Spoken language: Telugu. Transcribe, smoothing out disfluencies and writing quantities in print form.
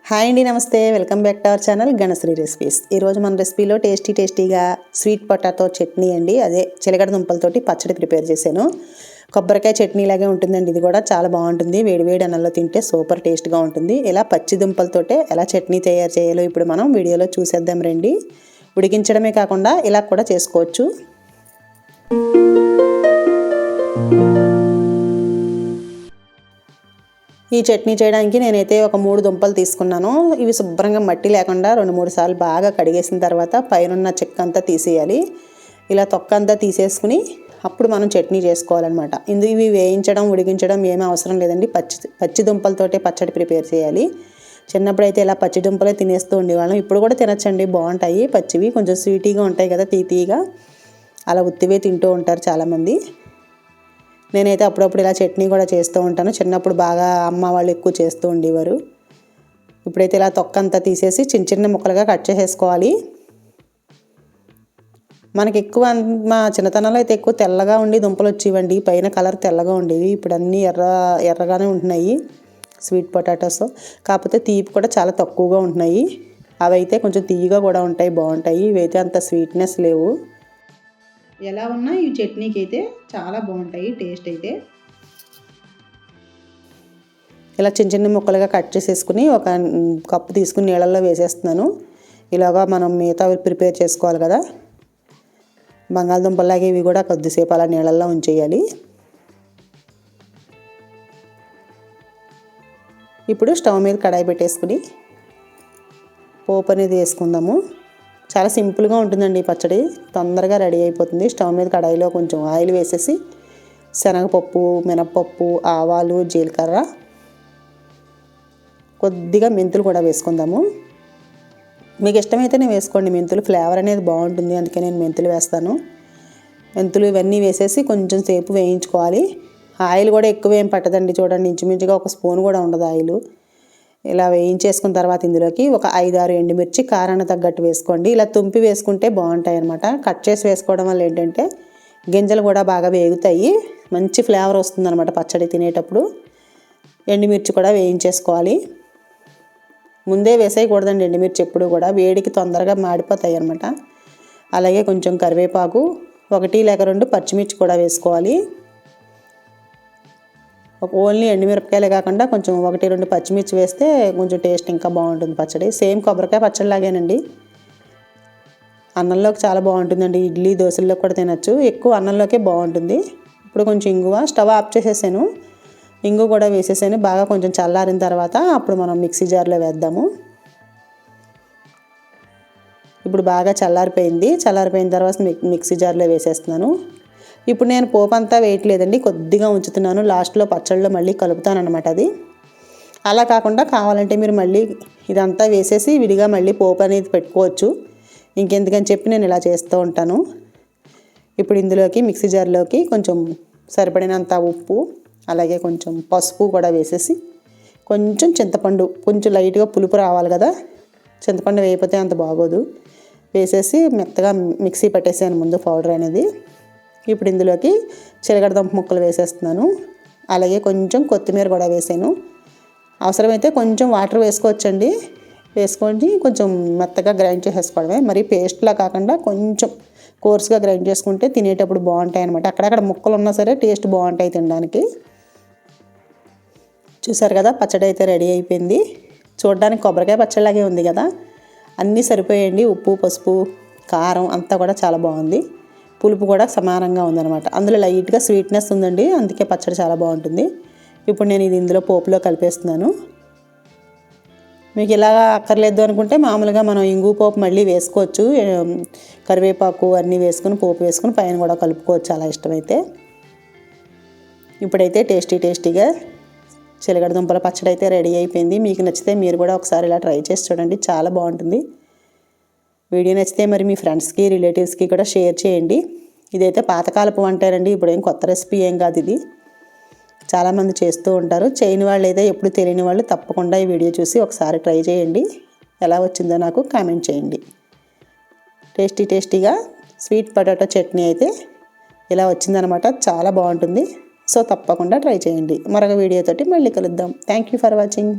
హాయ్ అండి, నమస్తే. Welcome back to our channel Ganasri recipes. ఈరోజు మన రెసిపీలో టేస్టీగా స్వీట్ పొటాటో చట్నీ అండి, అదే చిలకడ దుంపలతోటి పచ్చడి ప్రిపేర్ చేశాను. కొబ్బరికాయ చట్నీ లాగే ఉంటుందండి. ఇది కూడా చాలా బాగుంటుంది. వేడివేడి అన్నంలో తింటే సూపర్ టేస్ట్గా ఉంటుంది. ఇలా పచ్చి దుంపలతోటే ఎలా చట్నీ తయారు చేయాలో ఇప్పుడు మనం వీడియోలో చూసేద్దాం రండి. ఉడికించడమే కాకుండా ఇలా కూడా చేసుకోవచ్చు. ఈ చట్నీ చేయడానికి నేనైతే ఒక 3 దుంపలు తీసుకున్నాను. ఇవి శుభ్రంగా మట్టి లేకుండా 2-3 సార్లు బాగా కడిగేసిన తర్వాత పైనున్న చెక్క అంతా తీసేయాలి. ఇలా తొక్క అంతా తీసేసుకుని అప్పుడు మనం చట్నీ చేసుకోవాలన్నమాట. ఇవి వేయించడం ఉడికించడం ఏమీ అవసరం లేదండి. పచ్చి దుంపలతోటే పచ్చడి ప్రిపేర్ చేయాలి. చిన్నప్పుడైతే ఇలా పచ్చి దుంపలే తినేస్తూ ఉండేవాళ్ళం. ఇప్పుడు కూడా తినచ్చండి, బాగుంటాయి. పచ్చివి కొంచెం స్వీటీగా ఉంటాయి కదా, తీయగా. అలా ఉత్తివే తింటూ ఉంటారు చాలామంది. నేనైతే అప్పుడప్పుడు ఇలా చట్నీ కూడా చేస్తూ ఉంటాను. చిన్నప్పుడు బాగా అమ్మ వాళ్ళు ఎక్కువ చేస్తూ ఉండేవారు. ఇప్పుడైతే ఇలా తొక్క అంతా తీసేసి చిన్న ముక్కలుగా కట్ చేసేసుకోవాలి. మనకి ఎక్కువ మా చిన్నతనంలో అయితే ఎక్కువ తెల్లగా ఉండి దుంపలు వచ్చేవండి. పైన కలర్ తెల్లగా ఉండేవి. ఇప్పుడు అన్నీ ఎర్రగానే ఉంటున్నాయి స్వీట్ పొటాటోస్. కాకపోతే తీపి కూడా చాలా తక్కువగా ఉంటున్నాయి. అవి అయితే కొంచెం తీయగా కూడా ఉంటాయి, బాగుంటాయి. ఇవైతే అంత స్వీట్నెస్ లేవు. ఎలా ఉన్నా ఈ చట్నీకి అయితే చాలా బాగుంటాయి టేస్ట్ అయితే. ఇలా చిన్న ముక్కలుగా కట్ చేసేసుకుని ఒక కప్పు తీసుకుని నీళ్ళల్లో వేసేస్తున్నాను. ఇలాగా మనం మిగతా ప్రిపేర్ చేసుకోవాలి కదా. బంగాళదుంపలాగే ఇవి కూడా కొద్దిసేపు అలా నీళ్ళల్లో ఉంచేయాలి. ఇప్పుడు స్టవ్ మీద కడాయి పెట్టేసుకుని పోపు అనేది వేసుకుందాము. చాలా సింపుల్గా ఉంటుందండి పచ్చడి, తొందరగా రెడీ అయిపోతుంది. స్టవ్ మీద కడాయిలో కొంచెం ఆయిల్ వేసేసి శనగపప్పు, మినప్పప్పు, ఆవాలు, జీలకర్ర, కొద్దిగా మెంతులు కూడా వేసుకుందాము. మీకు ఇష్టమైతేనే వేసుకోండి. మెంతులు ఫ్లేవర్ అనేది బాగుంటుంది, అందుకే నేను మెంతులు వేస్తాను. మెంతులు ఇవన్నీ వేసేసి కొంచెం సేపు వేయించుకోవాలి. ఆయిల్ కూడా ఎక్కువ ఏం పట్టదండి, చూడండి. ఇంచుమించుగా ఒక స్పూన్ కూడా ఉండదు ఆయిల్. ఇలా వేయించేసుకున్న తర్వాత ఇందులోకి ఒక 5-6 ఎండుమిర్చి కారానికి తగ్గట్టు వేసుకోండి. ఇలా తుంపి వేసుకుంటే బాగుంటాయి అన్నమాట. కట్ చేసి వేసుకోవడం వల్ల ఏంటంటే గింజలు కూడా బాగా వేగుతాయి, మంచి ఫ్లేవర్ వస్తుంది అనమాట పచ్చడి తినేటప్పుడు. ఎండుమిర్చి కూడా వేయించేసుకోవాలి. ముందే వేసేయకూడదండి ఎండుమిర్చి, ఎప్పుడు కూడా వేడికి తొందరగా మాడిపోతాయి అన్నమాట. అలాగే కొంచెం కరివేపాకు, 1 లేక 2 పచ్చిమిర్చి కూడా వేసుకోవాలి. ఓన్లీ ఎండుమిరపకాయలే కాకుండా కొంచెం 1-2 పచ్చిమిర్చి వేస్తే కొంచెం టేస్ట్ ఇంకా బాగుంటుంది పచ్చడి. సేమ్ కొబ్బరికాయ పచ్చడిలాగేనండి. అన్నంలోకి చాలా బాగుంటుందండి. ఇడ్లీ దోశల్లో కూడా తినచ్చు. ఎక్కువ అన్నంలోకే బాగుంటుంది. ఇప్పుడు కొంచెం ఇంగువ, స్టవ్ ఆఫ్ చేసేసాను. ఇంగువ కూడా వేసేసాను. బాగా కొంచెం చల్లారిన తర్వాత అప్పుడు మనం మిక్సీ జార్లో వేద్దాము. ఇప్పుడు బాగా చల్లారిపోయిన తర్వాత మిక్సీ జార్లో వేసేస్తున్నాను. ఇప్పుడు నేను పోపు అంతా వేయట్లేదండి, కొద్దిగా ఉంచుతున్నాను. లాస్ట్లో పచ్చళ్ళలో మళ్ళీ కలుపుతాను అనమాట. అది అలా కాకుండా కావాలంటే మీరు మళ్ళీ ఇదంతా వేసేసి విడిగా మళ్ళీ పోపు అనేది పెట్టుకోవచ్చు. ఇంకెందుకని చెప్పి నేను ఇలా చేస్తూ ఉంటాను. ఇప్పుడు ఇందులోకి మిక్సీ జార్లోకి కొంచెం సరిపడినంత ఉప్పు, అలాగే కొంచెం పసుపు కూడా వేసేసి కొంచెం చింతపండు, కొంచెం లైట్గా పులుపు రావాలి కదా, చింతపండు వేయకపోతే అంత బాగోదు. వేసేసి మెత్తగా మిక్సీ పట్టేసాను ముందు పౌడర్ అనేది. ఇప్పుడు ఇందులోకి చిలకడదుంప ముక్కలు వేసేస్తున్నాను. అలాగే కొంచెం కొత్తిమీర కూడా వేసాను. అవసరమైతే కొంచెం వాటర్ వేసుకోవచ్చండి. వేసుకొని కొంచెం మెత్తగా గ్రైండ్ చేసేసుకోవడమే. మరి పేస్ట్లా కాకుండా కొంచెం కోర్స్గా గ్రైండ్ చేసుకుంటే తినేటప్పుడు బాగుంటాయి అన్నమాట. అక్కడక్కడ ముక్కలు ఉన్నా సరే టేస్ట్ బాగుంటాయి తినడానికి. చూసారు కదా, పచ్చడి అయితే రెడీ అయిపోయింది. చూడడానికి కొబ్బరికాయ పచ్చడిలాగే ఉంది కదా. అన్నీ సరిపోయాయండి. ఉప్పు, పసుపు, కారం అంతా కూడా చాలా బాగుంది. పులుపు కూడా సమానంగా ఉందన్నమాట. అందులో లైట్గా స్వీట్నెస్ ఉందండి, అందుకే పచ్చడి చాలా బాగుంటుంది. ఇప్పుడు నేను ఇది ఇందులో పోపులో కలిపేస్తున్నాను. మీకు ఇలాగా అక్కర్లేదు అనుకుంటే మామూలుగా మనం ఇంగు పోపు మళ్ళీ వేసుకోవచ్చు. కరివేపాకు అన్నీ వేసుకుని పోపు వేసుకుని పైన కూడా కలుపుకోవచ్చు అలా ఇష్టమైతే. ఇప్పుడైతే టేస్టీగా చిలకడ దుంపల పచ్చడి అయితే రెడీ అయిపోయింది. మీకు నచ్చితే మీరు కూడా ఒకసారి ఇలా ట్రై చేసి చూడండి, చాలా బాగుంటుంది. వీడియో నచ్చితే మరి మీ ఫ్రెండ్స్కి, రిలేటివ్స్కి కూడా షేర్ చేయండి. ఇదైతే పాతకాలపు వంటారండి, ఇప్పుడు ఏం కొత్త రెసిపీ ఏం కాదు. ఇది చాలామంది చేస్తూ ఉంటారు. చేయని వాళ్ళు అయితే, ఎప్పుడు తెలియని వాళ్ళు తప్పకుండా ఈ వీడియో చూసి ఒకసారి ట్రై చేయండి. ఎలా వచ్చిందో నాకు కామెంట్ చేయండి. టేస్టీగా స్వీట్ పొటాటో చట్నీ అయితే ఇలా వచ్చిందనమాట, చాలా బాగుంటుంది. సో తప్పకుండా ట్రై చేయండి. మరొక వీడియోతోటి మళ్ళీ కలుద్దాం. Thank you for watching.